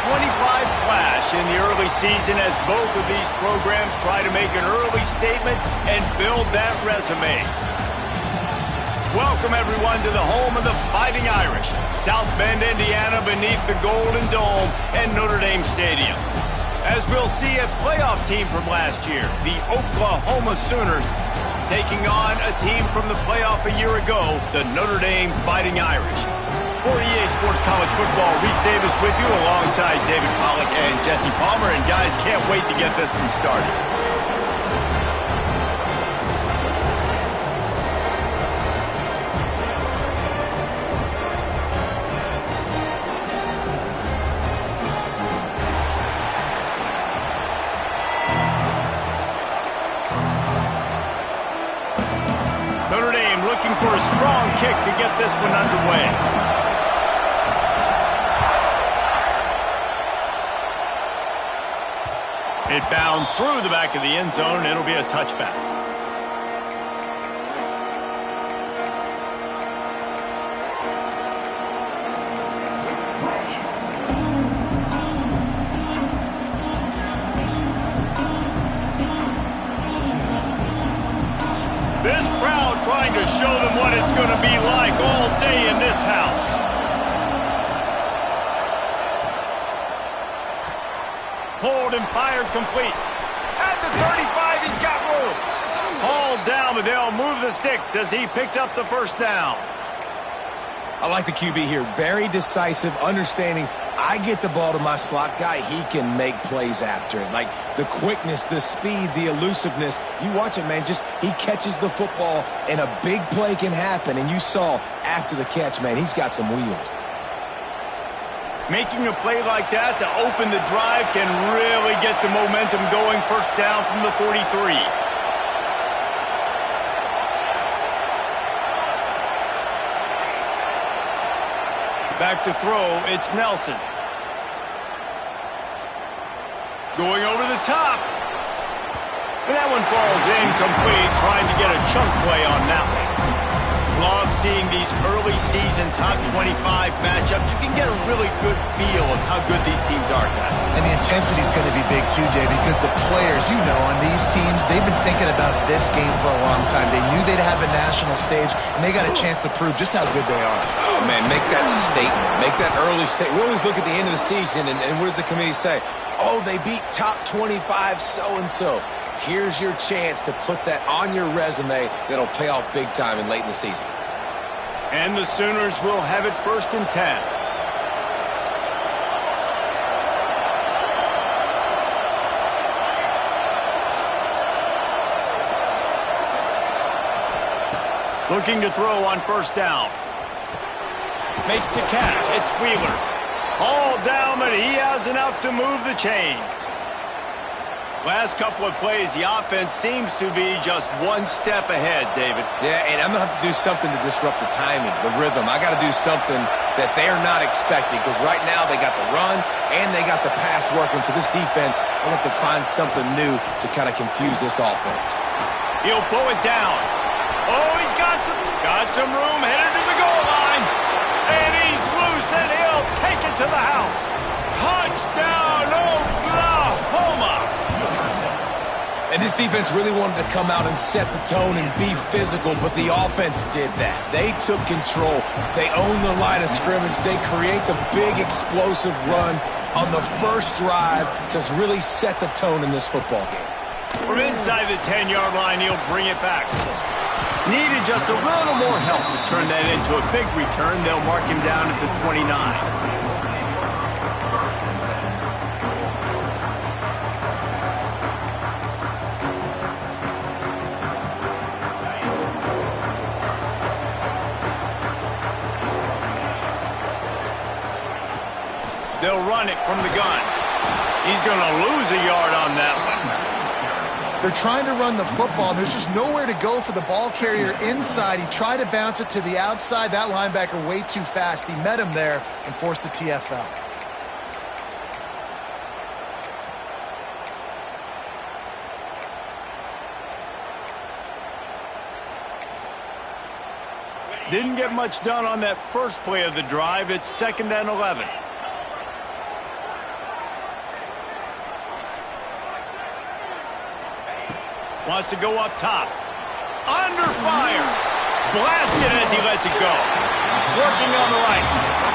clash in the early season as both of these programs try to make an early statement and build that resume. Welcome, everyone, to the home of the Fighting Irish, South Bend, Indiana, beneath the Golden Dome and Notre Dame Stadium. As we'll see, a playoff team from last year, the Oklahoma Sooners, taking on a team from the playoff a year ago, the Notre Dame Fighting Irish. For EA Sports College Football, Reese Davis with you alongside David Pollack and Jesse Palmer. And guys, can't wait to get this one started. Notre Dame looking for a strong kick to get this one underway. It bounds through the back of the end zone, and it'll be a touchback. This crowd trying to show them what it's going to be like all day in this house. Hold and fired complete. At the 35, he's got room. Hauled down, but they'll move the sticks as he picks up the first down. I like the QB here. Very decisive, understanding I get the ball to my slot guy, he can make plays after it. Like the quickness, the speed, the elusiveness. You watch it, man, just he catches the football and a big play can happen. And you saw after the catch, man, he's got some wheels. Making a play like that to open the drive can really get the momentum going. First down from the 43. Back to throw, it's Nelson. Going over the top. And that one falls incomplete, trying to get a chunk play on that one. Love seeing these early season top 25 matchups. You can get a really good feel of how good these teams are, guys. And the intensity is going to be big too, David, because the players, you know, on these teams, they've been thinking about this game for a long time. They knew they'd have a national stage, and they got a chance to prove just how good they are. Oh, man, make that statement. Make that early statement. We always look at the end of the season, and what does the committee say? Oh, they beat top 25 so-and-so. Here's your chance to put that on your resume that'll pay off big time and late in the season. And the Sooners will have it 1st and 10. Looking to throw on first down. Makes the catch. It's Wheeler. All down, but he has enough to move the chains. Last couple of plays, the offense seems to be just one step ahead, David. Yeah, and I'm going to have to do something to disrupt the timing, the rhythm. I got to do something that they're not expecting, because right now they got the run and they got the pass working. So this defense will have to find something new to kind of confuse this offense. He'll pull it down. Oh, he's got some room, headed to the goal line. And he's loose, and he'll take it to the house. Touchdown, Oklahoma! And this defense really wanted to come out and set the tone and be physical, but the offense did that. They took control. They owned the line of scrimmage. They create the big explosive run on the first drive to really set the tone in this football game. From inside the 10-yard line, he'll bring it back. Needed just a little more help to turn that into a big return. They'll mark him down at the 29. They'll run it from the gun. He's going to lose a yard on that one. They're trying to run the football. There's just nowhere to go for the ball carrier inside. He tried to bounce it to the outside. That linebacker way too fast. He met him there and forced the TFL. Didn't get much done on that first play of the drive. It's 2nd and 11. Wants to go up top. Under fire. Blasted as he lets it go. Working on the right.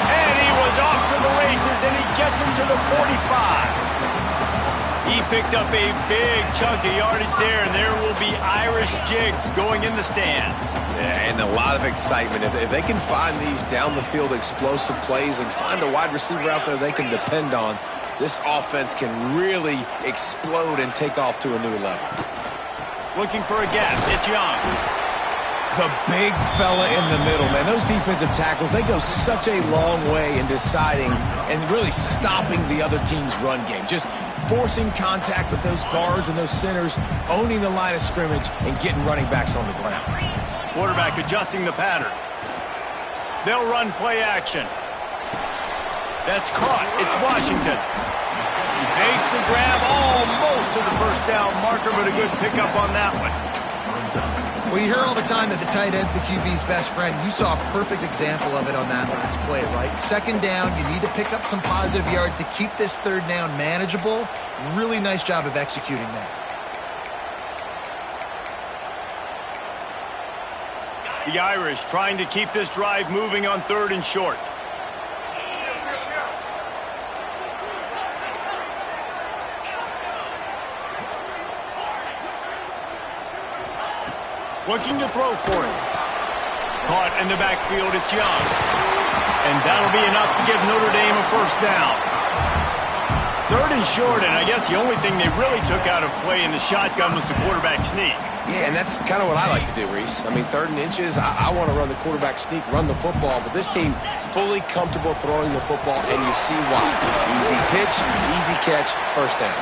And he was off to the races, and he gets it to the 45. He picked up a big chunk of yardage there, and there will be Irish jigs going in the stands. Yeah, and a lot of excitement. If they can find these down-the-field explosive plays and find a wide receiver out there they can depend on, this offense can really explode and take off to a new level. Looking for a gap. It's Young. The big fella in the middle, man. Those defensive tackles, they go such a long way in deciding and really stopping the other team's run game. Just forcing contact with those guards and those centers, owning the line of scrimmage, and getting running backs on the ground. Quarterback adjusting the pattern. They'll run play action. That's caught. It's Washington. Makes the grab almost to the first down marker, but a good pickup on that one. Well, you hear all the time that the tight end's the QB's best friend. You saw a perfect example of it on that last play, right? Second down, you need to pick up some positive yards to keep this third down manageable. Really nice job of executing there. The Irish trying to keep this drive moving on 3rd and short. Looking to throw for it. Caught in the backfield, it's Young. And that'll be enough to give Notre Dame a first down. 3rd and short, and I guess the only thing they really took out of play in the shotgun was the quarterback sneak. Yeah, and that's kind of what I like to do, Reese. I mean, 3rd and inches, I want to run the quarterback sneak, run the football, but this team fully comfortable throwing the football, and you see why. Easy pitch, easy catch, first down.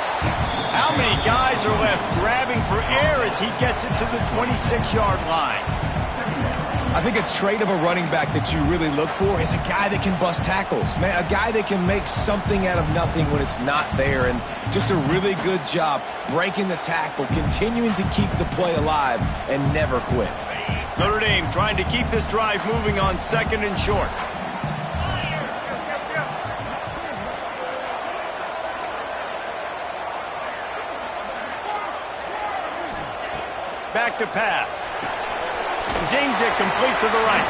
How many guys are left grabbing for air as he gets it to the 26-yard line? I think a trait of a running back that you really look for is a guy that can bust tackles. Man, a guy that can make something out of nothing when it's not there. And just a really good job breaking the tackle, continuing to keep the play alive, and never quit. Notre Dame trying to keep this drive moving on 2nd and short. Back to pass. Zings it complete to the right.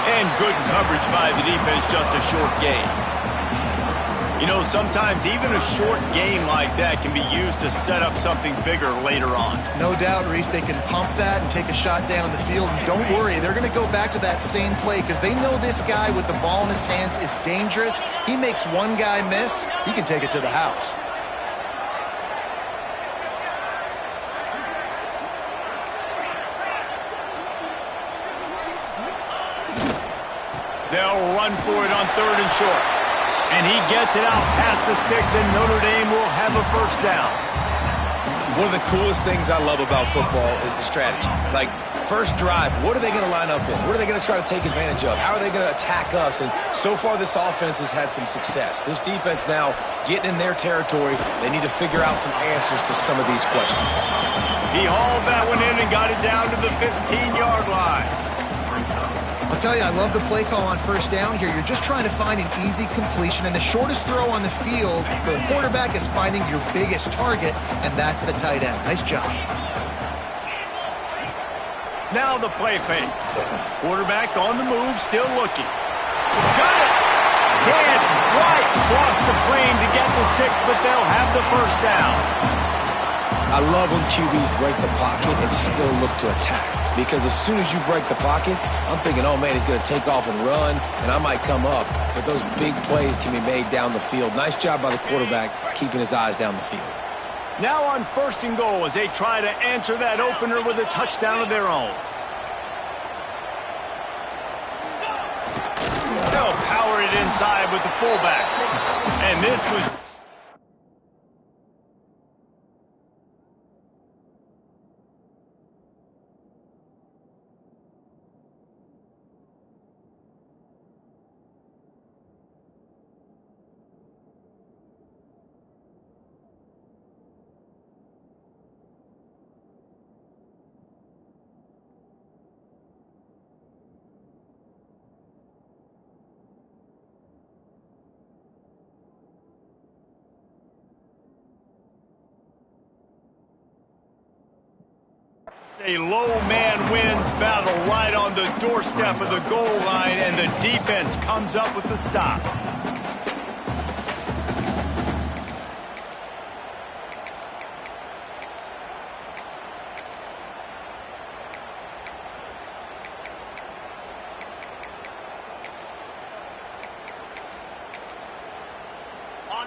And good coverage by the defense, just a short gain. You know, sometimes even a short game like that can be used to set up something bigger later on. No doubt, Reese, they can pump that and take a shot down the field. And don't worry, they're going to go back to that same play because they know this guy with the ball in his hands is dangerous. He makes one guy miss, he can take it to the house. They'll run for it on 3rd and short. And he gets it out past the sticks, and Notre Dame will have a first down. One of the coolest things I love about football is the strategy. Like, first drive, what are they going to line up in? What are they going to try to take advantage of? How are they going to attack us? And so far, this offense has had some success. This defense now getting in their territory. They need to figure out some answers to some of these questions. He hauled that one in and got it down to the 15-yard line. I'll tell you, I love the play call on first down here. You're just trying to find an easy completion, and the shortest throw on the field for the quarterback is finding your biggest target, and that's the tight end. Nice job. Now the play fake. Quarterback on the move, still looking. Got it! Can't quite cross the plane to get the 6, but they'll have the first down. I love when QBs break the pocket and still look to attack. Because as soon as you break the pocket, I'm thinking, oh, man, he's going to take off and run, and I might come up. But those big plays can be made down the field. Nice job by the quarterback keeping his eyes down the field. Now on 1st and goal as they try to answer that opener with a touchdown of their own. They'll power it inside with the fullback. And this was... A low man wins battle right on the doorstep of the goal line, and the defense comes up with the stop.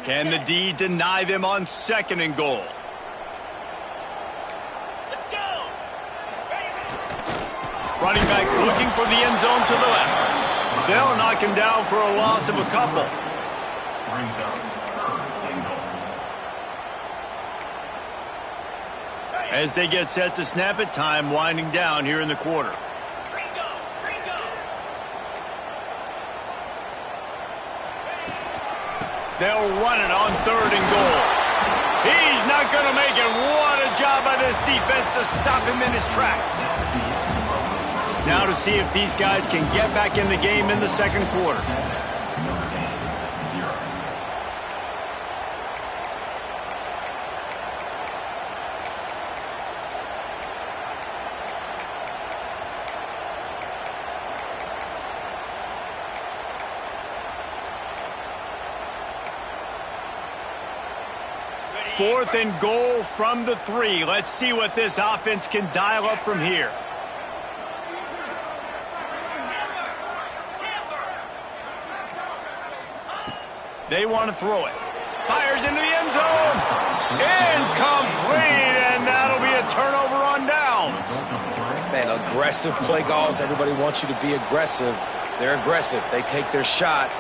Can the D deny them on 2nd and goal? Let's go. Running back looking for the end zone to the left. They'll knock him down for a loss of a couple. As they get set to snap it, time winding down here in the quarter. They'll run it on 3rd and goal. He's not going to make it. What a job by this defense to stop him in his tracks. Now to see if these guys can get back in the game in the 2nd quarter. Fourth and goal from the 3. Let's see what this offense can dial up from here. They want to throw it. Fires into the end zone. Incomplete, and that'll be a turnover on downs. Man, aggressive play calls. Everybody wants you to be aggressive. They're aggressive. They take their shot.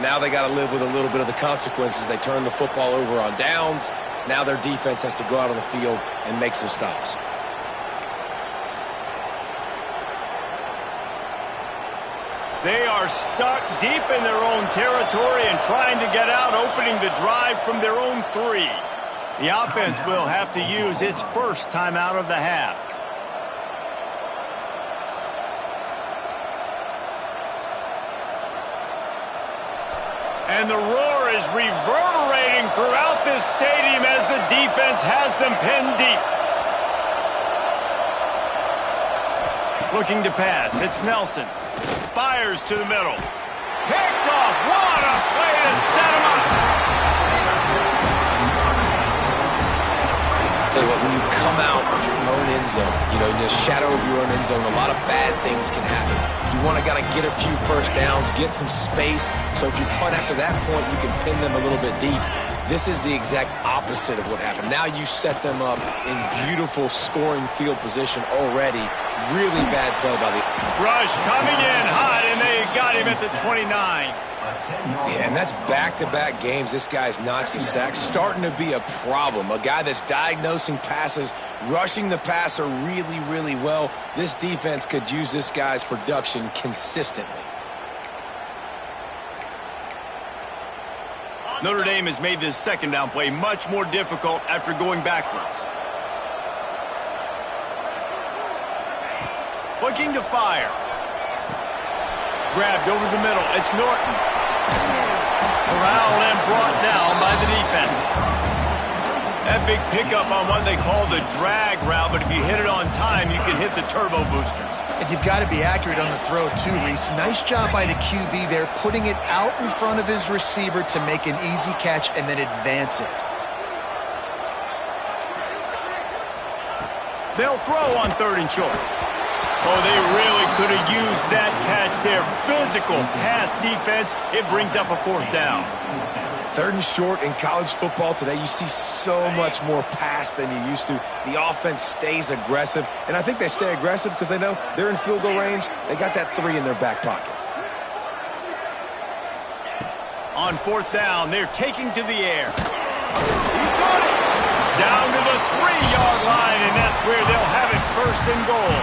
Now they got to live with a little bit of the consequences. They turn the football over on downs. Now their defense has to go out on the field and make some stops. They are stuck deep in their own territory and trying to get out, opening the drive from their own 3. The offense will have to use its first timeout of the half. And the roar is reverberating throughout this stadium as the defense has them pinned deep. Looking to pass, it's Nelson. Fires to the middle. Picked off. What a play to set him up. Tell you what, when you come out of your own end zone, in the shadow of your own end zone, a lot of bad things can happen. You want to get a few first downs, get some space, so if you punt after that point, you can pin them a little bit deep. This is the exact opposite of what happened. Now you set them up in beautiful scoring field position already. Really bad play by the... Rush coming in hot, and they got him at the 29. Yeah, and that's back-to-back games. This guy's notched a sack, starting to be a problem. A guy that's diagnosing passes, rushing the passer really, really well. This defense could use this guy's production consistently. Notre Dame has made this 2nd down play much more difficult after going backwards. Looking to fire. Grabbed over the middle. It's Norton. Corralled and brought down by the defense. That big pickup on what they call the drag route, but if you hit it on time, you can hit the turbo boosters. And you've got to be accurate on the throw, too, Reese. Nice job by the QB there, putting it out in front of his receiver to make an easy catch and then advance it. They'll throw on 3rd and short. Oh, they really could have used that catch there. Physical pass defense. It brings up a 4th down. 3rd and short in college football today, you see so much more pass than you used to. The offense stays aggressive, and I think they stay aggressive because they know they're in field goal range. They got that 3 in their back pocket. On 4th down, they're taking to the air. He got it! Down to the 3-yard line, and that's where they'll have it 1st and goal.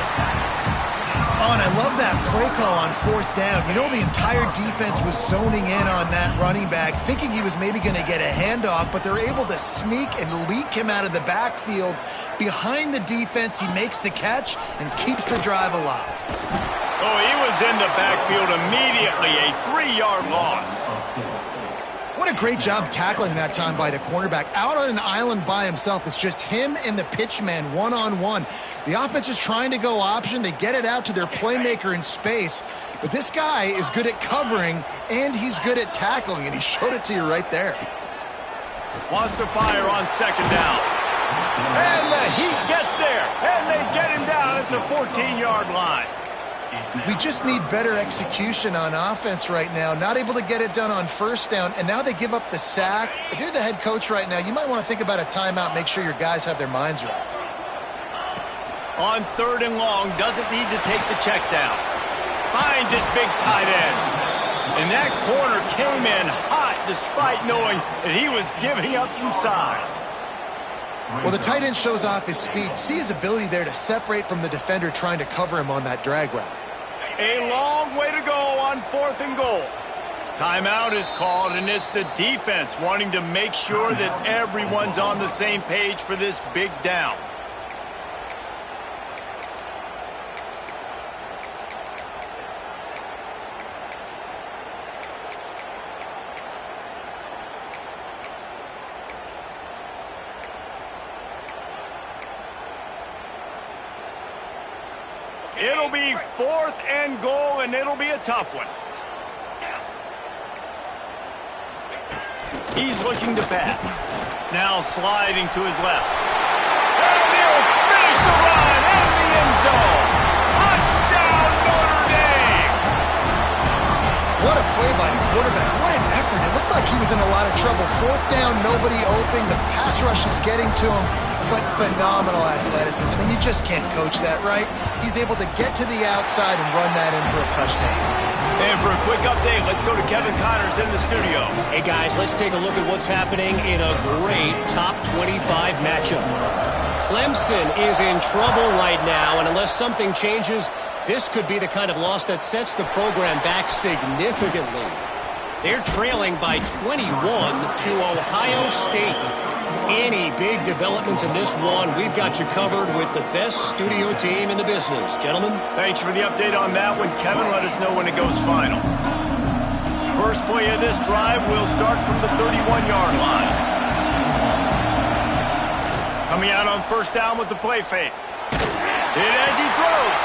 Oh, and I love that play call on 4th down. The entire defense was zoning in on that running back, thinking he was maybe going to get a handoff, but they're able to sneak and leak him out of the backfield. Behind the defense, he makes the catch and keeps the drive alive. Oh, he was in the backfield immediately, a 3-yard loss. What a great job tackling that time by the cornerback. Out on an island by himself. It's just him and the pitchman one-on-one. The offense is trying to go option. They get it out to their playmaker in space. But this guy is good at covering, and he's good at tackling, and he showed it to you right there. Wants to fire on second down. And the Heat gets there, and they get him down at the 14-yard line. We just need better execution on offense right now. Not able to get it done on first down, and now they give up the sack. If you're the head coach right now, you might want to think about a timeout, make sure your guys have their minds right. On third and long, doesn't need to take the check down. Finds his big tight end. And that corner came in hot despite knowing that he was giving up some size. Well, the tight end shows off his speed. See his ability there to separate from the defender trying to cover him on that drag route. A long way to go on fourth and goal. Timeout is called, and it's the defense wanting to make sure that everyone's on the same page for this big down. It'll be fourth and goal, and it'll be a tough one. He's looking to pass. Now sliding to his left. And he'll finish the run in the end zone. Touchdown, Notre Dame! What a play by the quarterback. What an effort. It looked like he was in a lot of trouble. Fourth down, nobody open. The pass rush is getting to him. But phenomenal athleticism. I mean, you just can't coach that, right? He's able to get to the outside and run that in for a touchdown. And for a quick update, let's go to Kevin Connors in the studio. Hey, guys, let's take a look at what's happening in a great top 25 matchup. Clemson is in trouble right now, and unless something changes, this could be the kind of loss that sets the program back significantly. They're trailing by 21 to Ohio State. Any big developments in this one, we've got you covered with the best studio team in the business. Gentlemen? Thanks for the update on that one, Kevin. Let us know when it goes final. First play of this drive will start from the 31-yard line. Coming out on first down with the play fake. Hit as he throws.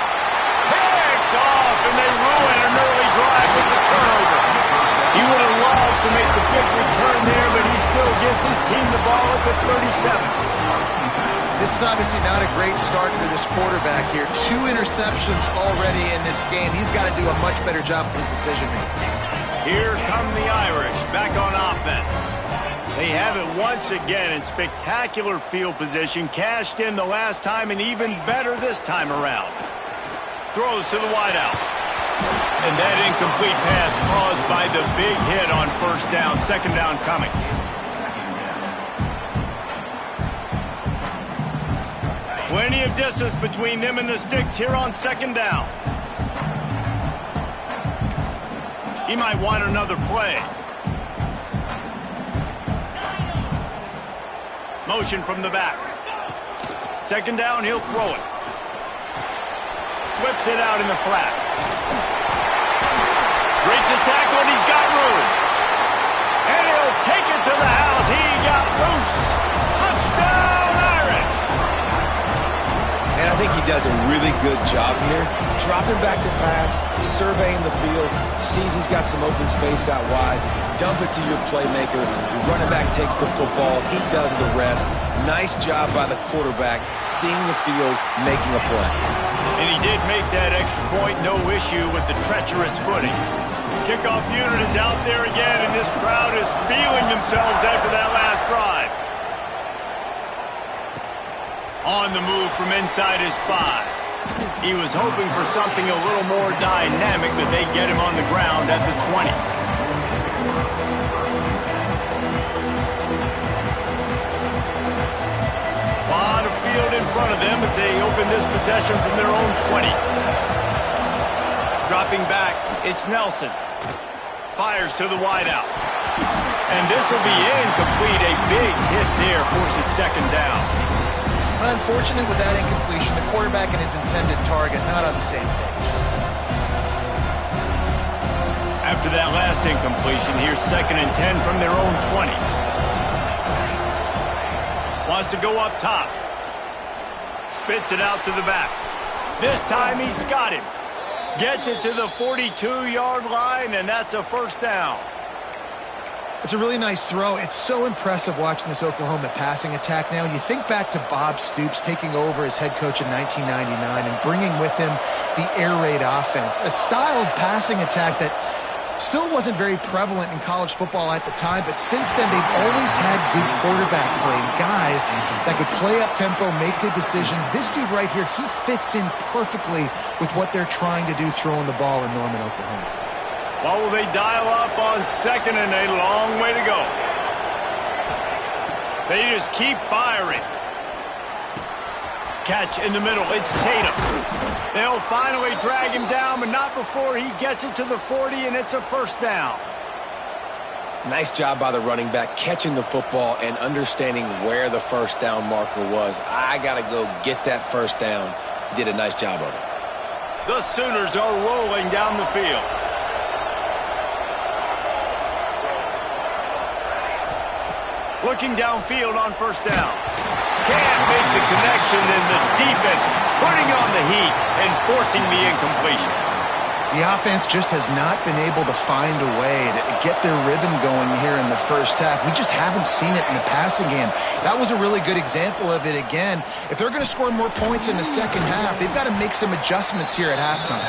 Picked off, and they ruin an early drive with the turnover. He would have loved to make the big return there, but he still gives his team the ball at the 37. This is obviously not a great start for this quarterback here. 2 interceptions already in this game. He's got to do a much better job with his decision-making. Here come the Irish back on offense. They have it once again in spectacular field position, cashed in the last time, and even better this time around. Throws to the wideout. And that incomplete pass caused by the big hit on first down. Second down coming. Plenty of distance between them and the sticks here on second down. He might want another play. Motion from the back. Second down, he'll throw it. Flips it out in the flat. Breaks the tackle, and he's got room. And he'll take it to the house. He got loose. Touchdown, Irish. And I think he does a really good job here. Dropping back to pass, surveying the field, sees he's got some open space out wide. Dump it to your playmaker. Your running back takes the football. He does the rest. Nice job by the quarterback, seeing the field, making a play. And he did make that extra point, no issue with the treacherous footing. Kickoff unit is out there again, and this crowd is feeling themselves after that last drive. On the move from inside his 5. He was hoping for something a little more dynamic, but they get him on the ground at the 20. Lot of field in front of them as they open this possession from their own 20. Dropping back, it's Nelson. Fires to the wideout. And this will be incomplete. A big hit there forces second down. Unfortunate with that incompletion, the quarterback and his intended target not on the same page. After After that last incompletion, here's 2nd and 10 from their own 20. Wants to go up top. Spits it out to the back. This time he's got him. Gets it to the 42-yard line, and that's a first down. It's a really nice throw. It's so impressive watching this Oklahoma passing attack now. You think back to Bob Stoops taking over as head coach in 1999 and bringing with him the air raid offense, a style of passing attack that still wasn't very prevalent in college football at the time, but since then they've always had good quarterback play, guys that could play up tempo, make good decisions. This dude right here, he fits in perfectly with what they're trying to do throwing the ball in Norman, Oklahoma. Well, will they dial up on 2nd and a long way to go? They just keep firing. Catch in the middle. It's Tatum. They'll finally drag him down, but not before he gets it to the 40, and it's a first down. Nice job by the running back, catching the football and understanding where the first down marker was. I got to go get that first down. He did a nice job of it. The Sooners are rolling down the field. Looking downfield on first down. Can't make the connection, and the defense putting on the heat and forcing the incompletion. The offense just has not been able to find a way to get their rhythm going here in the first half. We just haven't seen it in the passing game. That was a really good example of it again. If they're going to score more points in the second half, they've got to make some adjustments here at halftime.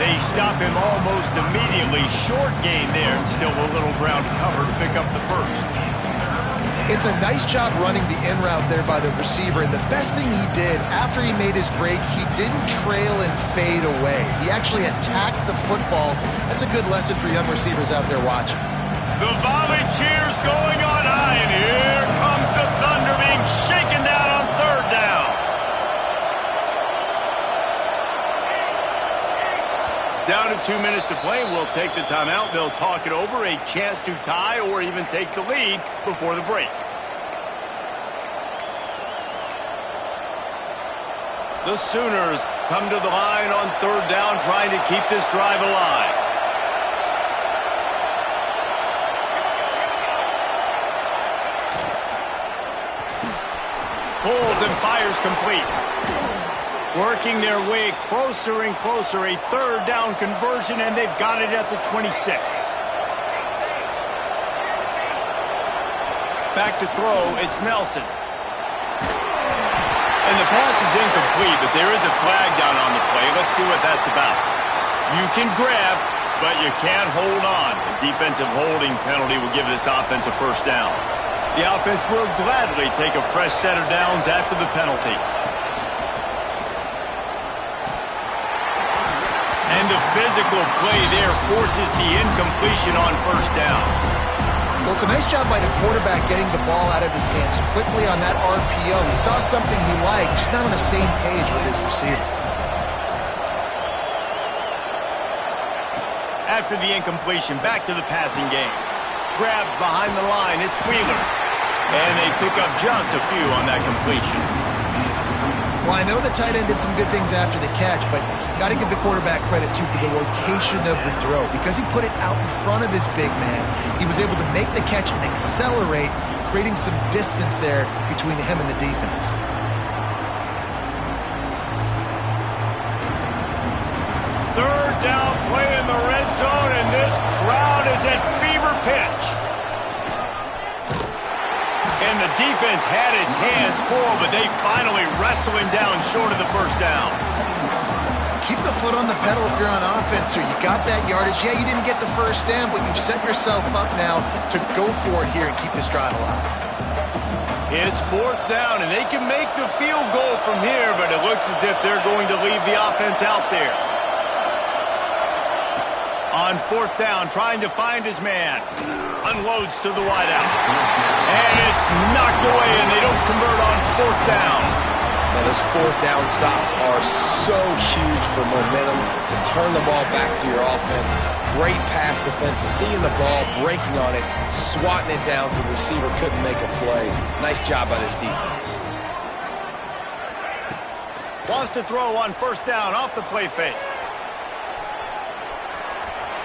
They stop him almost immediately. Short gain there, and still a little ground to cover to pick up the first. It's a nice job running the in route there by the receiver, and the best thing he did after he made his break, he didn't trail and fade away. He actually attacked the football. That's a good lesson for young receivers out there watching. The volley cheers going on high, and here comes the Thunder being shaken down on third down. Down to 2 minutes to play. We'll take the timeout. They'll talk it over. A chance to tie or even take the lead before the break. The Sooners come to the line on third down, trying to keep this drive alive. Pulls and fires complete. Working their way closer and closer. A third down conversion, and they've got it at the 26. Back to throw, it's Nelson. And the pass is incomplete, but there is a flag down on the play. Let's see what that's about. You can grab, but you can't hold on. The defensive holding penalty will give this offense a first down. The offense will gladly take a fresh set of downs after the penalty. And the physical play there forces the incompletion on first down. Well, it's a nice job by the quarterback getting the ball out of his hands quickly on that RPO. He saw something he liked, just not on the same page with his receiver. After the incompletion, back to the passing game. Grabbed behind the line, it's Wheeler. And they pick up just a few on that completion. Well, I know the tight end did some good things after the catch, but got to give the quarterback credit, too, for the location of the throw. Because he put it out in front of his big man, he was able to make the catch and accelerate, creating some distance there between him and the defense. Third down play in the red zone, and this crowd is at fever pitch. And the defense had his hands full, but they finally wrestle him down short of the first down. Keep the foot on the pedal if you're on offense here. You got that yardage. Yeah, you didn't get the first down, but you've set yourself up now to go for it here and keep this drive alive. It's fourth down, and they can make the field goal from here, but it looks as if they're going to leave the offense out there. On fourth down, trying to find his man. Unloads to the wideout. And it's knocked away, and they don't convert on fourth down. Now, those fourth down stops are so huge for momentum to turn the ball back to your offense. Great pass defense, seeing the ball, breaking on it, swatting it down so the receiver couldn't make a play. Nice job by this defense. Wants to throw on first down off the play fake.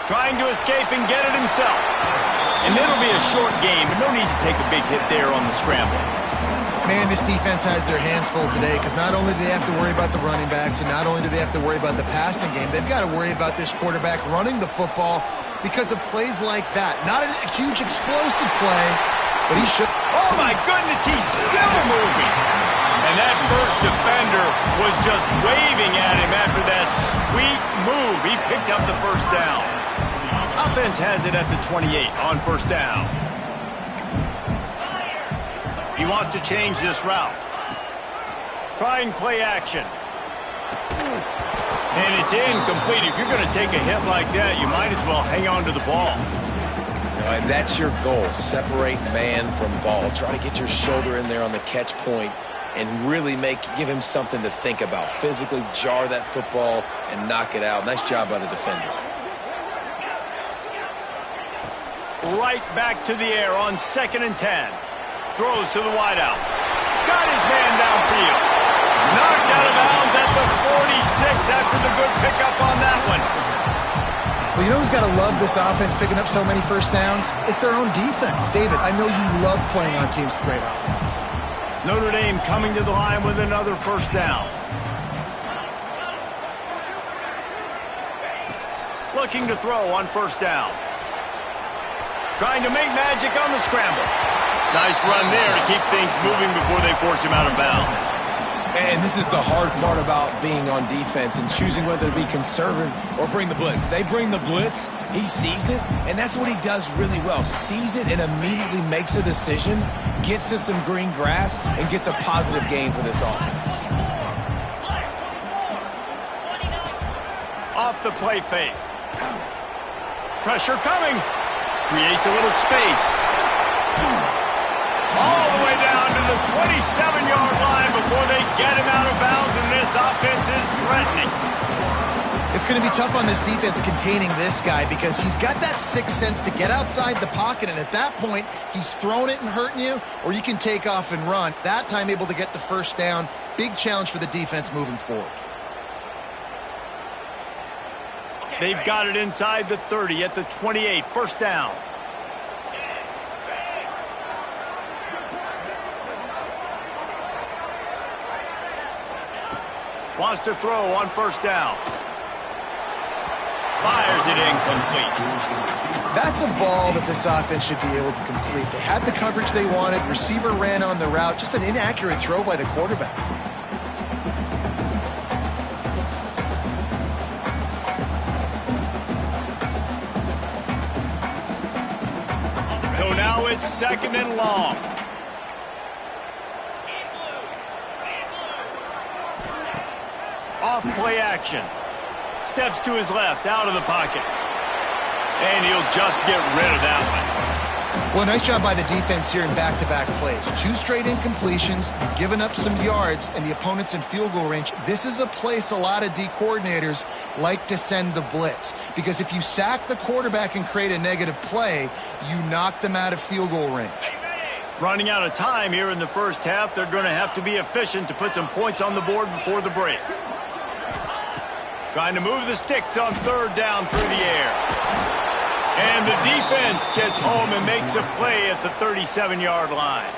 trying to escape and get it himself. And it'll be a short game, but no need to take a big hit there on the scramble. Man, this defense has their hands full today because not only do they have to worry about the running backs and not only do they have to worry about the passing game, they've got to worry about this quarterback running the football because of plays like that. Not a huge explosive play, but he should. Oh, my goodness, he's still moving. And that first defender was just waving at him after that sweet move. He picked up the first down. Offense has it at the 28 on first down. He wants to change this route. Trying play action. And it's incomplete. If you're going to take a hit like that, you might as well hang on to the ball. And that's your goal. Separate man from ball. Try to get your shoulder in there on the catch point and really give him something to think about. Physically jar that football and knock it out. Nice job by the defender. Right back to the air on 2nd and 10. Throws to the wideout. Got his man downfield. Knocked out of bounds at the 46 after the good pickup on that one. Well, you know who's got to love this offense picking up so many first downs? It's their own defense. David, I know you love playing on teams with great offenses. Notre Dame coming to the line with another first down. Looking to throw on first down. Trying to make magic on the scramble. Nice run there to keep things moving before they force him out of bounds. And this is the hard part about being on defense and choosing whether to be conservative or bring the blitz. They bring the blitz, he sees it, and that's what he does really well. Sees it and immediately makes a decision, gets to some green grass, and gets a positive gain for this offense. Off the play fake. Pressure coming. Creates a little space. All the way down to the 27-yard line before they get him out of bounds, and this offense is threatening. It's going to be tough on this defense containing this guy because he's got that sixth sense to get outside the pocket, and at that point, he's throwing it and hurting you, or you can take off and run. That time able to get the first down. Big challenge for the defense moving forward. They've got it inside the 30 at the 28. First down. Wants to throw on first down. Fires it incomplete. That's a ball that this offense should be able to complete. They had the coverage they wanted. Receiver ran on the route. Just an inaccurate throw by the quarterback. So now it's 2nd and long. Off play action. Steps to his left, out of the pocket. And he'll just get rid of that one. Well, nice job by the defense here in back-to-back plays. 2 straight incompletions, giving up some yards, and the opponent's in field goal range. This is a place a lot of D coordinators like to send the blitz. Because if you sack the quarterback and create a negative play, you knock them out of field goal range. Running out of time here in the first half, they're going to have to be efficient to put some points on the board before the break. Trying to move the sticks on 3rd down through the air. And the defense gets home and makes a play at the 37-yard line.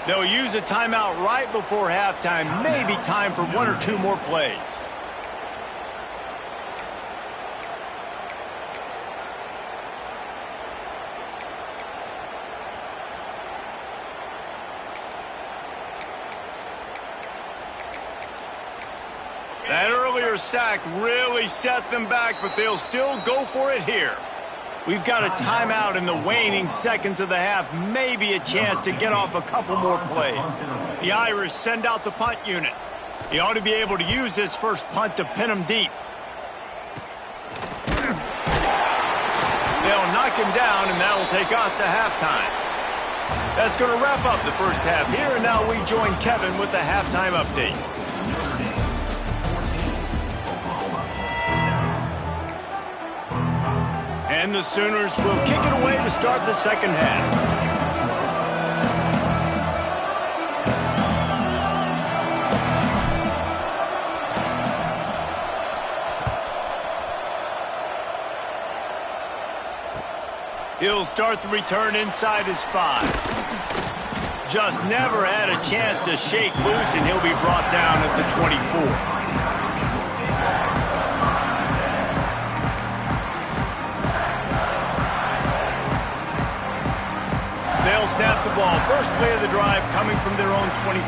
They'll use a timeout right before halftime. Maybe time for 1 or 2 more plays. That earlier sack really set them back, but they'll still go for it here. We've got a timeout in the waning seconds of the half. Maybe a chance to get off a couple more plays. The Irish send out the punt unit. He ought to be able to use this first punt to pin him deep. They'll knock him down, and that'll take us to halftime. That's going to wrap up the first half here, and now we join Kevin with the halftime update. And the Sooners will kick it away to start the second half. He'll start the return inside his 5. Just never had a chance to shake loose, and he'll be brought down at the 24. They'll snap the ball. First play of the drive coming from their own 24.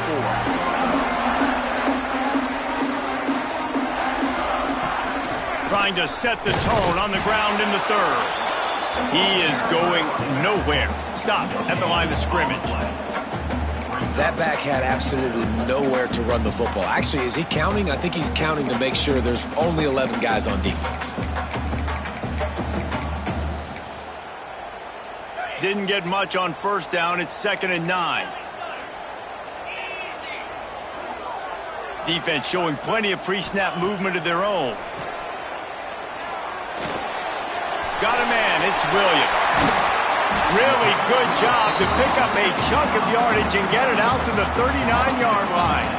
Trying to set the tone on the ground in the third. He is going nowhere. Stop at the line of scrimmage. That back had absolutely nowhere to run the football. Actually, is he counting? I think he's counting to make sure there's only 11 guys on defense. Didn't get much on first down. It's 2nd and 9. Defense showing plenty of pre-snap movement of their own. Got a man. It's Williams. Really good job to pick up a chunk of yardage and get it out to the 39-yard line.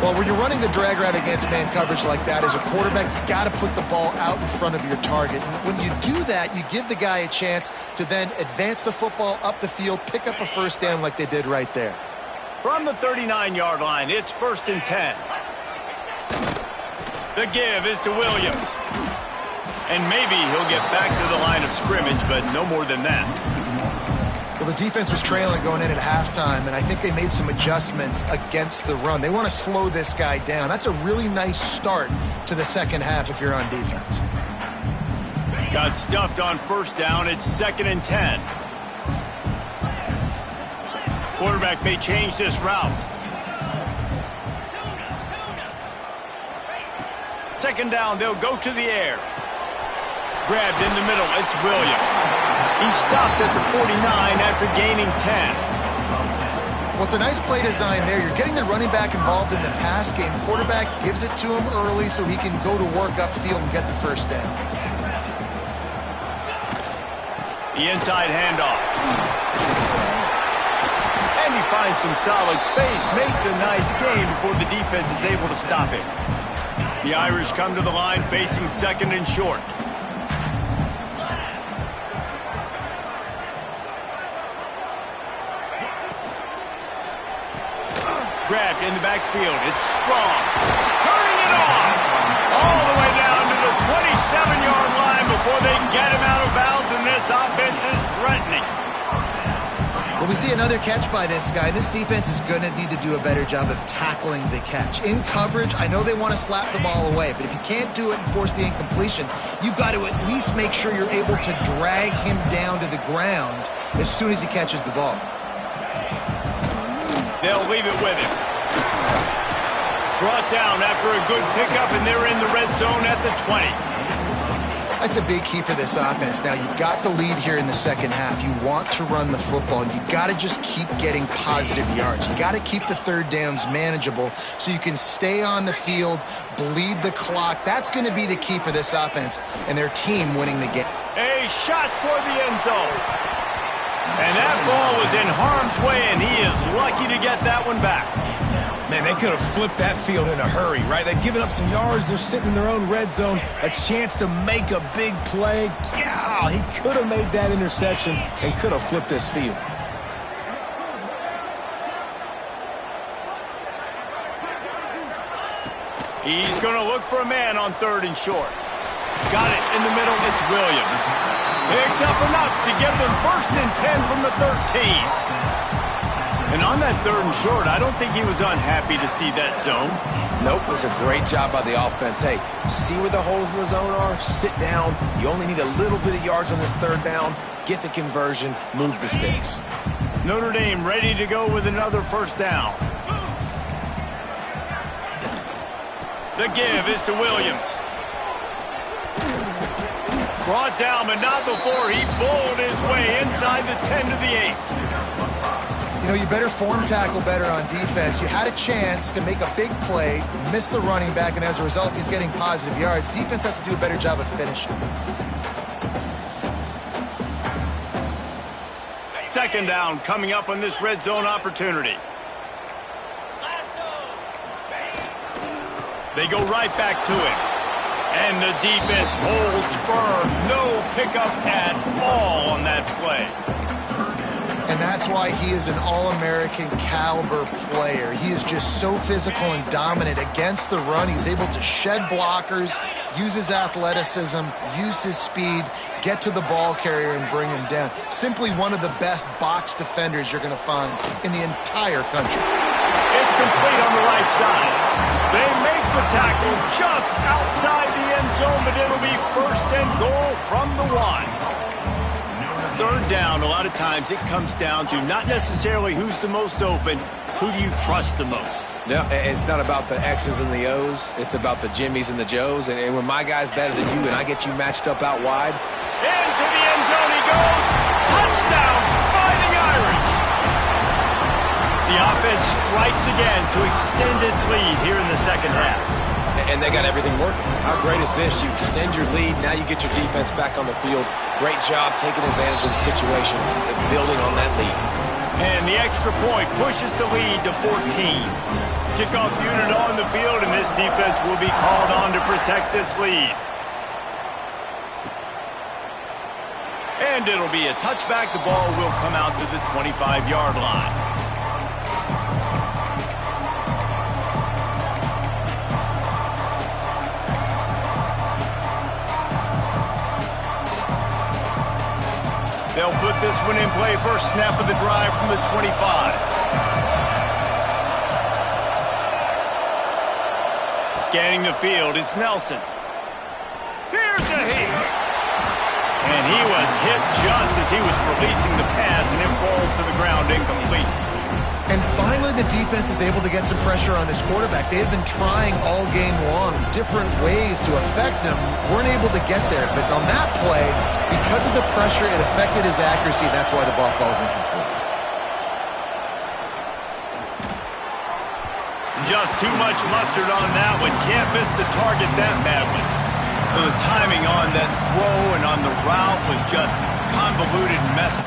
Well, when you're running the drag route against man coverage like that, as a quarterback, you got to put the ball out in front of your target. When you do that, you give the guy a chance to then advance the football up the field, pick up a first down like they did right there. From the 39-yard line, it's 1st and 10. The give is to Williams. And maybe he'll get back to the line of scrimmage, but no more than that. Well, the defense was trailing going in at halftime, and I think they made some adjustments against the run. They want to slow this guy down. That's a really nice start to the second half if you're on defense. Got stuffed on first down. It's 2nd and 10. Quarterback may change this route. 2nd down, they'll go to the air. Grabbed in the middle, it's Williams. He stopped at the 49 after gaining 10. Well, it's a nice play design there. You're getting the running back involved in the pass game. Quarterback gives it to him early so he can go to work upfield and get the first down. The inside handoff. And he finds some solid space, makes a nice gain before the defense is able to stop him. The Irish come to the line facing 2nd and short. Grabbed in the backfield. It's Strong. Turning it on. All the way down to the 27-yard line before they can get him out of bounds, and this offense is threatening. Well, we see another catch by this guy. This defense is going to need to do a better job of tackling the catch. In coverage, I know they want to slap the ball away, but if you can't do it and force the incompletion, you've got to at least make sure you're able to drag him down to the ground as soon as he catches the ball. They'll leave it with him. Brought down after a good pickup, and they're in the red zone at the 20. That's a big key for this offense. Now, you've got the lead here in the second half. You want to run the football, and you've got to just keep getting positive yards. You got to keep the third downs manageable so you can stay on the field, bleed the clock. That's going to be the key for this offense and their team winning the game. A shot toward the end zone. And that ball was in harm's way, and he is lucky to get that one back. Man, they could have flipped that field in a hurry, right? They've given up some yards. They're sitting in their own red zone. A chance to make a big play. Yeah, he could have made that interception and could have flipped this field. He's going to look for a man on 3rd and short. Got it in the middle. It's Williams. Picks up enough to give them 1st and 10 from the 13. And on that 3rd and short, I don't think he was unhappy to see that zone. Nope, it was a great job by the offense. Hey, see where the holes in the zone are? Sit down. You only need a little bit of yards on this 3rd down. Get the conversion. Move the sticks. Notre Dame ready to go with another 1st down. The give is to Williams. Brought down, but not before he bowled his way inside the 10 to the 8. You know, you better form tackle better on defense. You had a chance to make a big play, miss the running back, and as a result, he's getting positive yards. Defense has to do a better job of finishing. 2nd down coming up on this red zone opportunity. They go right back to him. And the defense holds firm. No pickup at all on that play. And that's why he is an All-American caliber player. He is just so physical and dominant against the run. He's able to shed blockers, use his athleticism, use his speed, get to the ball carrier and bring him down. Simply one of the best box defenders you're going to find in the entire country. It's complete on the right side. They make the tackle just outside the end zone, but it'll be 1st and goal from the 1. 3rd down, a lot of times it comes down to not necessarily who's the most open, who do you trust the most? No, it's not about the X's and the O's. It's about the Jimmys and the Joes. And when my guy's better than you and I get you matched up out wide. Into the end zone he goes. Touchdown, Fighting Irish. The offense strikes again to extend its lead here in the 2nd half. And they got everything working. How great is this? You extend your lead. Now you get your defense back on the field. Great job taking advantage of the situation and building on that lead. And the extra point pushes the lead to 14. Kickoff unit on the field, and this defense will be called on to protect this lead. And it'll be a touchback. The ball will come out to the 25-yard line. They'll put this one in play. First snap of the drive from the 25. Scanning the field, it's Nelson. Here's a hit. And he was hit just as he was releasing the pass, and it falls to the ground incomplete. And finally, the defense is able to get some pressure on this quarterback. They have been trying all game long different ways to affect him. Weren't able to get there. But on that play, because of the pressure, it affected his accuracy. That's why the ball falls incomplete. Just too much mustard on that one. Can't miss the target that badly. The timing on that throw and on the route was just convoluted and messy.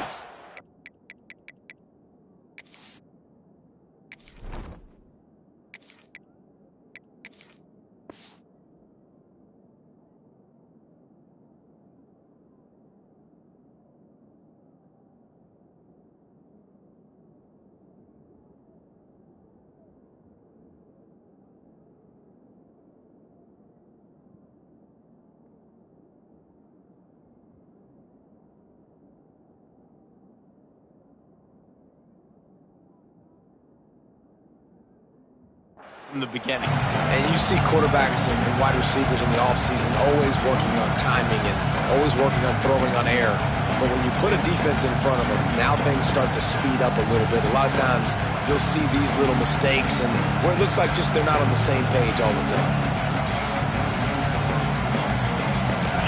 From the beginning. And you see quarterbacks and wide receivers in the offseason always working on timing and always working on throwing on air. But when you put a defense in front of them, now things start to speed up a little bit. A lot of times you'll see these little mistakes and where it looks like just they're not on the same page all the time.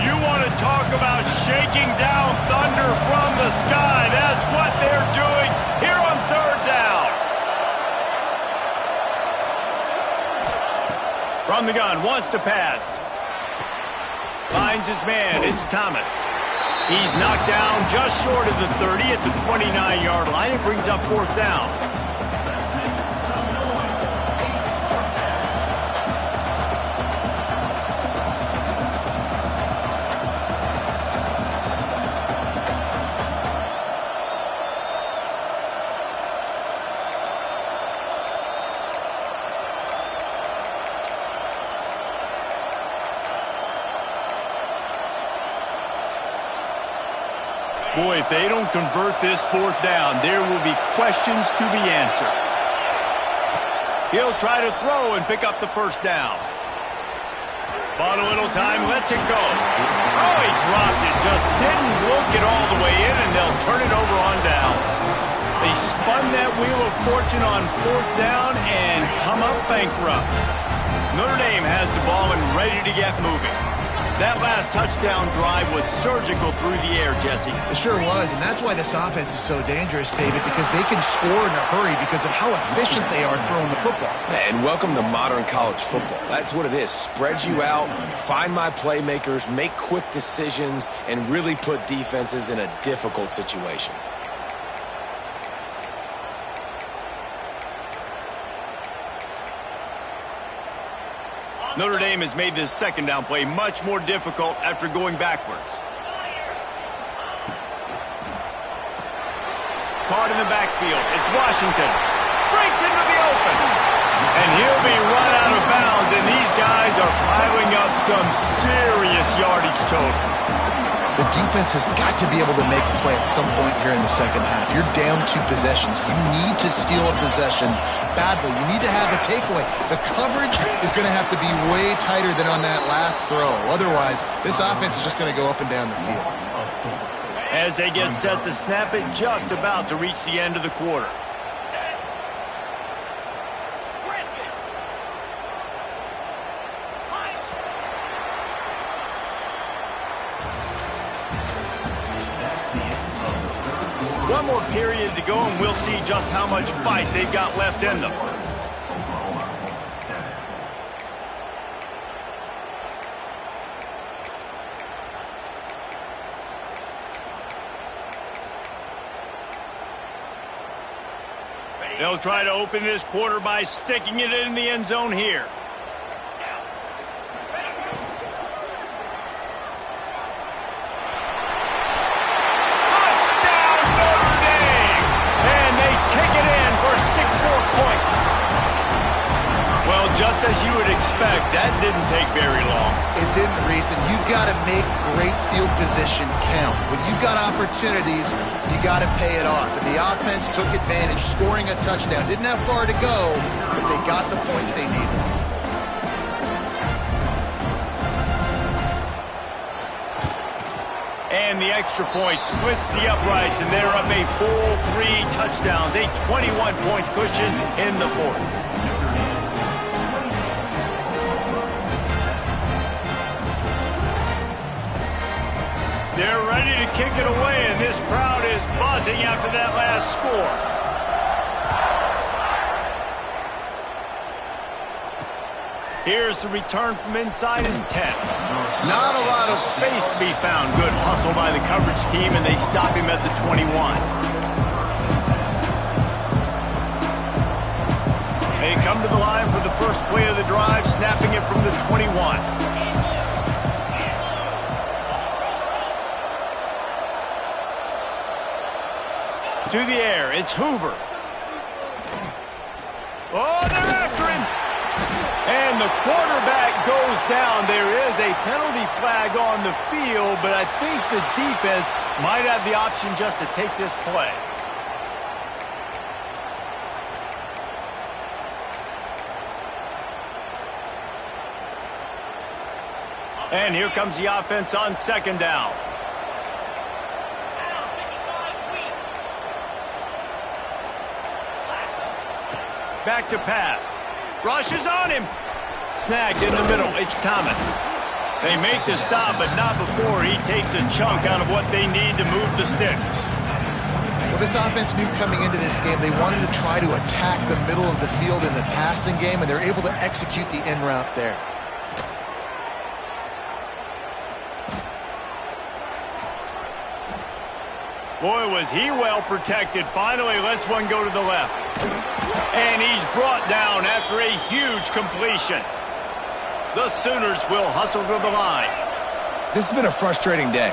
You want to talk about shaking down thunder from the sky. That's what they're doing here on 3rd down. From the gun, wants to pass. Finds his man, it's Thomas. He's knocked down just short of the 30 at the 29-yard line. It brings up 4th down. Boy, if they don't convert this 4th down, there will be questions to be answered. He'll try to throw and pick up the 1st down. Bought a little time, lets it go. Oh, he dropped it, just didn't look it all the way in, and they'll turn it over on downs. They spun that wheel of fortune on 4th down and come up bankrupt. Notre Dame has the ball and ready to get moving. That last touchdown drive was surgical through the air, Jesse. It sure was, and that's why this offense is so dangerous, David, because they can score in a hurry because of how efficient they are throwing the football. And welcome to modern college football. That's what it is. Spread you out, find my playmakers, make quick decisions, and really put defenses in a difficult situation. Notre Dame has made this 2nd down play much more difficult after going backwards. caught in the backfield. It's Washington. Breaks into the open. And he'll be run out of bounds, and these guys are piling up some serious yardage totals. The defense has got to be able to make a play at some point here in the second half. You're down 2 possessions. You need to steal a possession badly. You need to have a takeaway. The coverage is going to have to be way tighter than on that last throw. Otherwise, this offense is just going to go up and down the field. As they get set to snap it, just about to reach the end of the quarter. One more period to go, and we'll see just how much fight they've got left in them. They'll try to open this quarter by sticking it in the end zone here. Just as you would expect, that didn't take very long. It didn't, Reese, and you've got to make great field position count. When you've got opportunities, you got to pay it off. And the offense took advantage, scoring a touchdown. Didn't have far to go, but they got the points they needed. And the extra point splits the uprights, and they're up a full 3 touchdowns, a 21-point cushion in the fourth. They're ready to kick it away, and this crowd is buzzing after that last score. Here's the return from inside his 10. Not a lot of space to be found. Good hustle by the coverage team, and they stop him at the 21. They come to the line for the first play of the drive, snapping it from the 21. To the air, it's Hoover. Oh, they're after him. And the quarterback goes down. There is a penalty flag on the field, but I think the defense might have the option just to take this play. And here comes the offense on second down. Back to pass. Rushes on him. Snagged in the middle. It's Thomas. They make the stop, but not before he takes a chunk out of what they need to move the sticks. Well, this offense knew coming into this game they wanted to try to attack the middle of the field in the passing game, and they're able to execute the in route there. Boy, was he well protected. Finally lets one go to the left. And he's brought down after a huge completion. The Sooners will hustle to the line. This has been a frustrating day.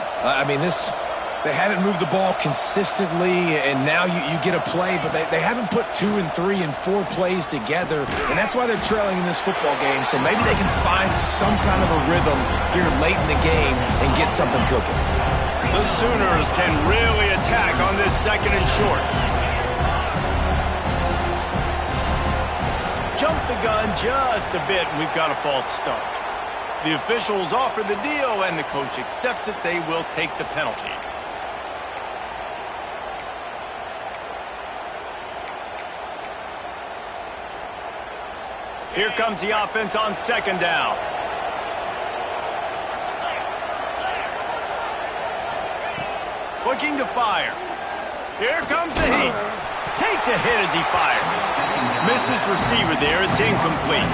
They haven't moved the ball consistently, and now you get a play, but they haven't put 2 and 3 and 4 plays together, and that's why they're trailing in this football game. So maybe they can find some kind of a rhythm here late in the game and get something cooking. The Sooners can really attack on this second and short. Jump the gun just a bit, and we've got a false start. The officials offer the deal, and the coach accepts it. They will take the penalty. Here comes the offense on second down. Looking to fire. Here comes the heat. Takes a hit as he fires. Missed his receiver there. It's incomplete.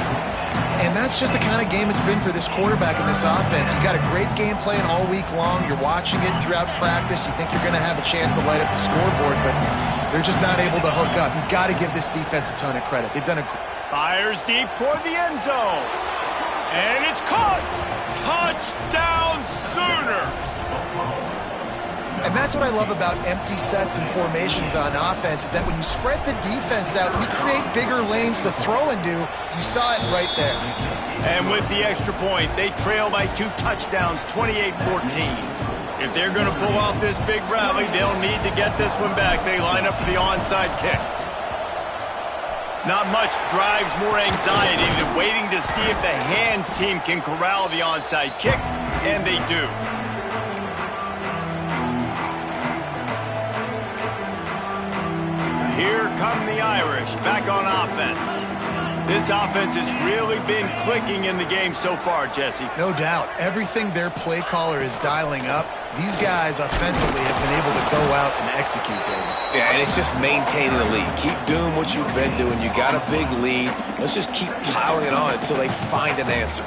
And that's just the kind of game it's been for this quarterback in this offense. You've got a great game plan all week long. You're watching it throughout practice. You think you're going to have a chance to light up the scoreboard, but they're just not able to hook up. You've got to give this defense a ton of credit. They've done a... Fires deep toward the end zone. And it's caught. Touchdown Sooners. And that's what I love about empty sets and formations on offense, is that when you spread the defense out, you create bigger lanes to throw into. You saw it right there. And with the extra point, they trail by 2 touchdowns, 28-14. If they're going to pull off this big rally, they'll need to get this one back. They line up for the onside kick. Not much drives more anxiety than waiting to see if the hands team can corral the onside kick, and they do. Here come the Irish, back on offense. This offense has really been clicking in the game so far, Jesse. No doubt. Everything their play caller is dialing up, these guys offensively have been able to go out and execute, David. Yeah, and it's just maintaining the lead. Keep doing what you've been doing. You got a big lead. Let's just keep piling it on until they find an answer.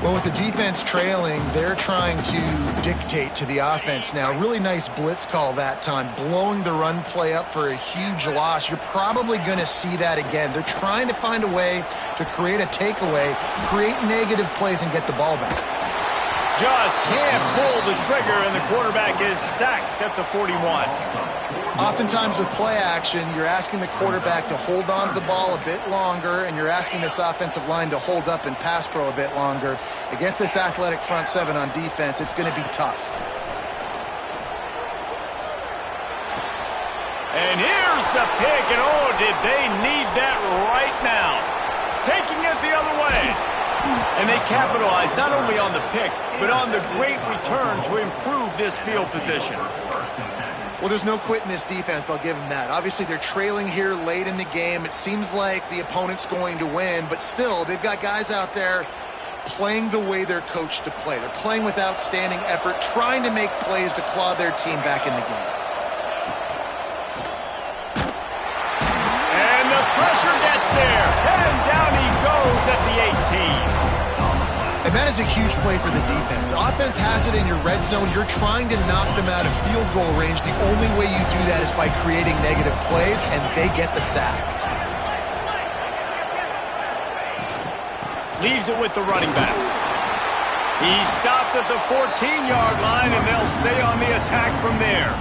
Well, with the defense trailing, they're trying to dictate to the offense now. Really nice blitz call that time, blowing the run play up for a huge loss. You're probably going to see that again. They're trying to find a way to create a takeaway, create negative plays, and get the ball back. Just can't pull the trigger, and the quarterback is sacked at the 41. Oftentimes with play action, you're asking the quarterback to hold on to the ball a bit longer, and you're asking this offensive line to hold up and pass pro a bit longer. Against this athletic front seven on defense, it's going to be tough. And here's the pick, and oh, did they need that right now. Taking it the other way. And they capitalized not only on the pick, but on the great return to improve this field position. Well, there's no quit in this defense, I'll give them that. Obviously, they're trailing here late in the game. It seems like the opponent's going to win, but still, they've got guys out there playing the way they're coached to play. They're playing with outstanding effort, trying to make plays to claw their team back in the game. And the pressure gets there, and down he goes at the 18. And that is a huge play for the defense. Offense has it in your red zone. You're trying to knock them out of field goal range. The only way you do that is by creating negative plays, and they get the sack. Leaves it with the running back. He stopped at the 14-yard line, and they'll stay on the attack from there.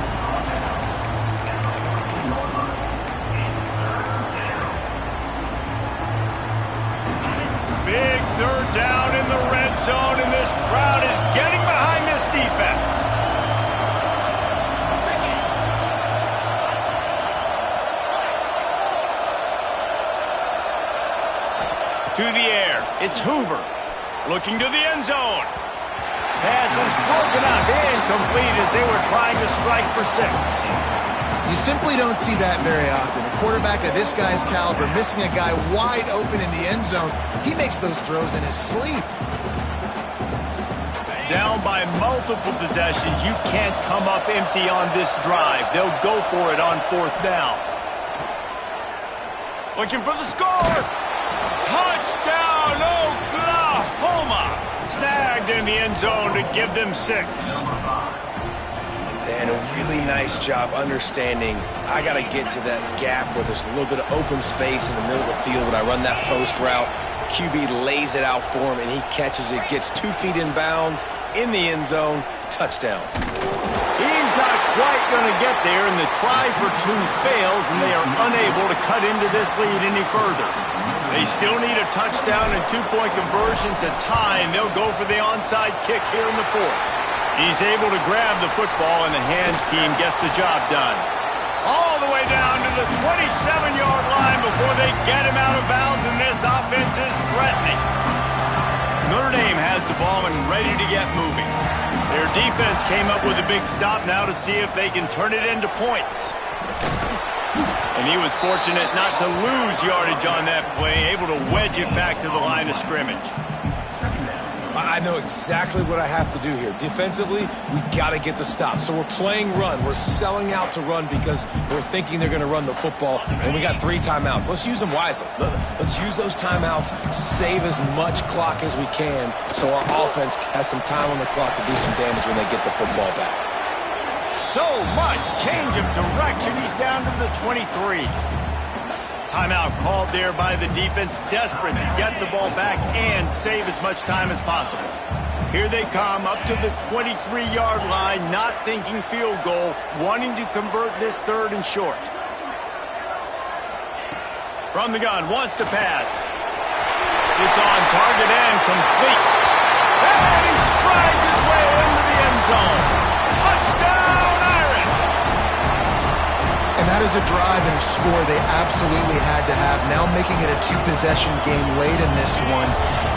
Big third down in the red zone, and this crowd is getting behind this defense. To the air, it's Hoover, looking to the end zone. Pass is broken up, incomplete as they were trying to strike for 6. You simply don't see that very often. A quarterback of this guy's caliber missing a guy wide open in the end zone. He makes those throws in his sleep. Down by multiple possessions, you can't come up empty on this drive. They'll go for it on 4th down. Looking for the score. Touchdown, Oklahoma! Snagged in the end zone to give them 6. And a really nice job understanding I got to get to that gap where there's a little bit of open space in the middle of the field when I run that post route. QB lays it out for him, and he catches it, gets 2 feet in bounds in the end zone. Touchdown. He's not quite going to get there, and the try for 2 fails, and they are unable to cut into this lead any further. They still need a touchdown and 2-point conversion to tie, and they'll go for the onside kick here in the 4th. He's able to grab the football, and the hands team gets the job done. All the way down to the 27-yard line before they get him out of bounds, and this offense is threatening. Notre Dame has the ball and ready to get moving. Their defense came up with a big stop now to see if they can turn it into points. And he was fortunate not to lose yardage on that play, able to wedge it back to the line of scrimmage. I know exactly what I have to do here. Defensively, we got to get the stop. So we're playing run. We're selling out to run because we're thinking they're going to run the football, and we got 3 timeouts. Let's use them wisely. Let's use those timeouts, save as much clock as we can so our offense has some time on the clock to do some damage when they get the football back. So much change of direction. He's down to the 23. Timeout called there by the defense, desperate to get the ball back and save as much time as possible. Here they come up to the 23-yard line, not thinking field goal, wanting to convert this third and short. From the gun, wants to pass. It's on target and complete. And he strides his way into the end zone. Touchdown, Irish! And that is a drive and a score they absolutely had to have. Now making it a two-possession game late in this one.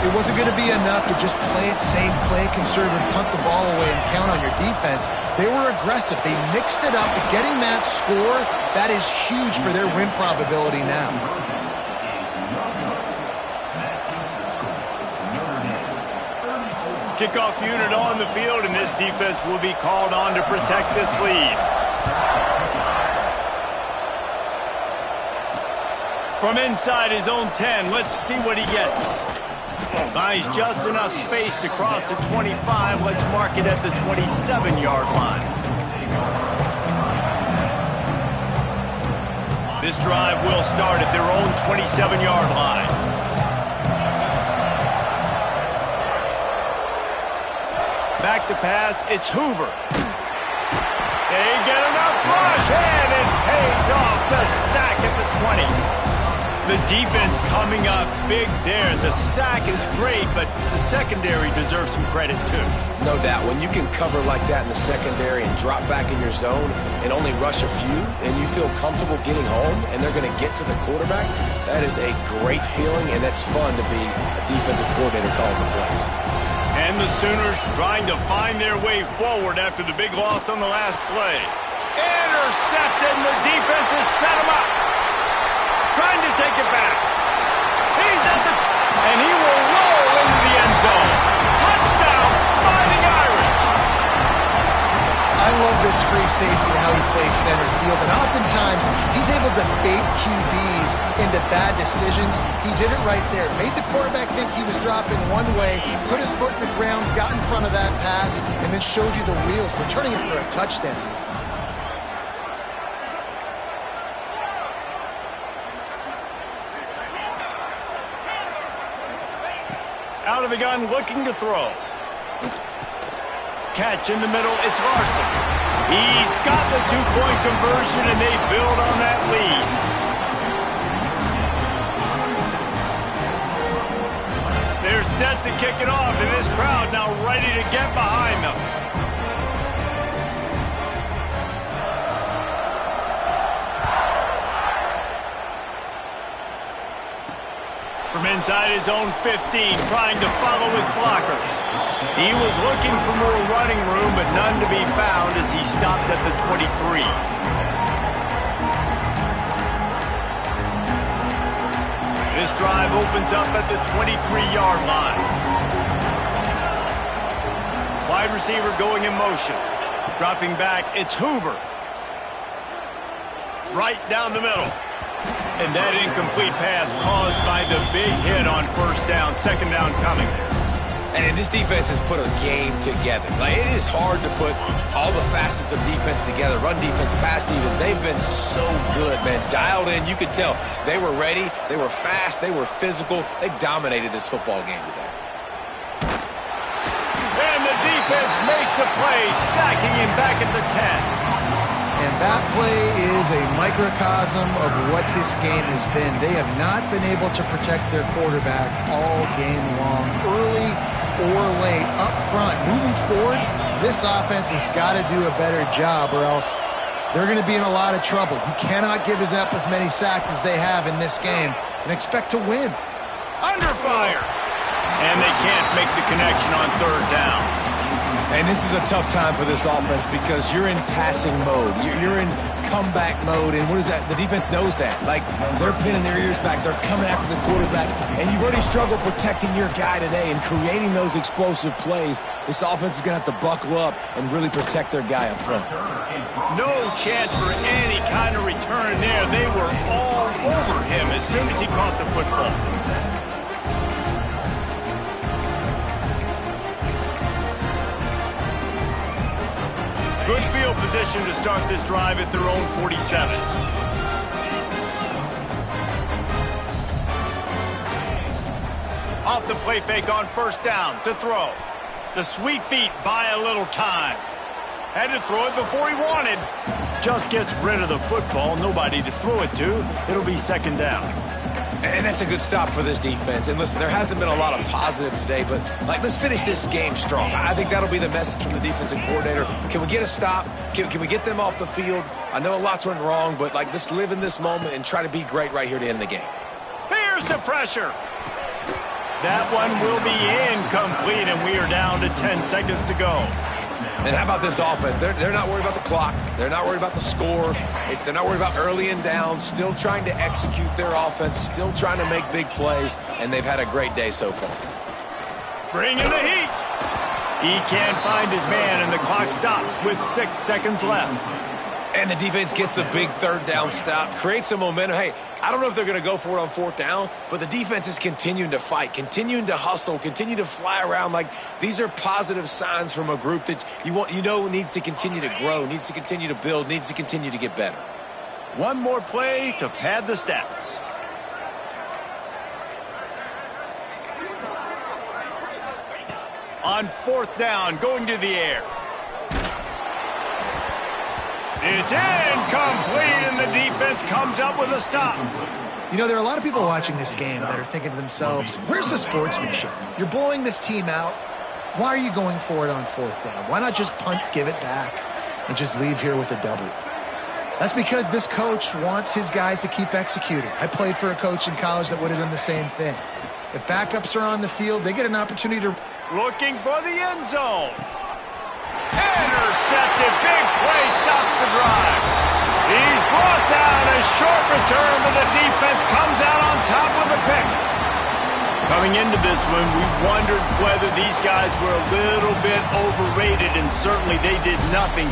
It wasn't going to be enough to just play it safe, play it conservative, punt the ball away, and count on your defense. They were aggressive. They mixed it up. But getting that score, that is huge for their win probability now. Kickoff unit on the field, and this defense will be called on to protect this lead. From inside his own 10, let's see what he gets. Finds just enough space to cross the 25. Let's mark it at the 27-yard line. This drive will start at their own 27-yard line. Back to pass, it's Hoover. They get enough rush, and it pays off the sack at the 20. The defense coming up big there. The sack is great, but the secondary deserves some credit too. No doubt. When you can cover like that in the secondary and drop back in your zone and only rush a few, and you feel comfortable getting home and they're going to get to the quarterback, that is a great feeling, and that's fun to be a defensive coordinator calling the plays. And the Sooners trying to find their way forward after the big loss on the last play. Intercepted, and the defense has set him up. Trying to take it back. He's at the and he will roll into the end zone. Touchdown, Fighting Irish. I love this free safety and how he plays center field, and oftentimes he's able to bait QBs into bad decisions. He did it right there. Made the quarterback think he was dropping one way, put his foot in the ground, got in front of that pass, and then showed you the wheels, returning it for a touchdown. Out of the gun, looking to throw. Catch in the middle, it's Larson. He's got the two-point conversion, and they build on that lead. They're set to kick it off, and this crowd now ready to get behind them. From inside his own 15, trying to follow his blockers. He was looking for more running room, but none to be found as he stopped at the 23. This drive opens up at the 23-yard line. Wide receiver going in motion. Dropping back, it's Hoover. Right down the middle. And that incomplete pass caused by the big hit on first down, second down coming. And this defense has put a game together. Like, it is hard to put all the facets of defense together. Run defense, pass defense. They've been so good, man. Dialed in. You could tell they were ready. They were fast. They were physical. They dominated this football game today. And the defense makes a play, sacking him back at the 10. And that play is a microcosm of what this game has been. They have not been able to protect their quarterback all game long, early or late, up front. Moving forward, this offense has got to do a better job, or else they're going to be in a lot of trouble. You cannot give up as many sacks as they have in this game and expect to win. Under fire. And they can't make the connection on third down. And this is a tough time for this offense because you're in passing mode. You're in comeback mode, and what is that? The defense knows that. Like, they're pinning their ears back. They're coming after the quarterback, and you've already struggled protecting your guy today and creating those explosive plays. This offense is going to have to buckle up and really protect their guy up front. No chance for any kind of return there. They were all over him as soon as he caught the football. Good field position to start this drive at their own 47. Off the play fake on first down to throw. The sweet feet buy a little time. Had to throw it before he wanted. Just gets rid of the football. Nobody to throw it to. It'll be second down. And that's a good stop for this defense. And listen, there hasn't been a lot of positive today, but let's finish this game strong. I think that'll be the message from the defensive coordinator. Can we get a stop? Can we get them off the field? I know a lot's went wrong, but let's live in this moment and try to be great right here to end the game. Here's the pressure. That one will be incomplete, and we are down to 10 seconds to go. And how about this offense? They're not worried about the clock. They're not worried about the score. They're not worried about early and down. Still trying to execute their offense. Still trying to make big plays. And they've had a great day so far. Bring in the heat. He can't find his man, and the clock stops with 6 seconds left. And the defense gets the big third down stop. Creates some momentum. Hey, I don't know if they're going to go for it on fourth down, but the defense is continuing to fight, continuing to hustle, continue to fly around. These are positive signs from a group that you know needs to continue to grow, needs to continue to build, needs to continue to get better. One more play to pad the stats. On fourth down, going to the air. It's incomplete, and the defense comes up with a stop. You know, there are a lot of people watching this game that are thinking to themselves, where's the sportsmanship? You're blowing this team out. Why are you going for it on fourth down? Why not just punt, give it back, and just leave here with a W? That's because this coach wants his guys to keep executing. I played for a coach in college that would have done the same thing. If backups are on the field, they get an opportunity to... Looking for the end zone. Intercepted. Big play stops the drive. He's brought down. A short return, but the defense comes out on top with a pick. Coming into this one, we wondered whether these guys were a little bit overrated, and certainly they did nothing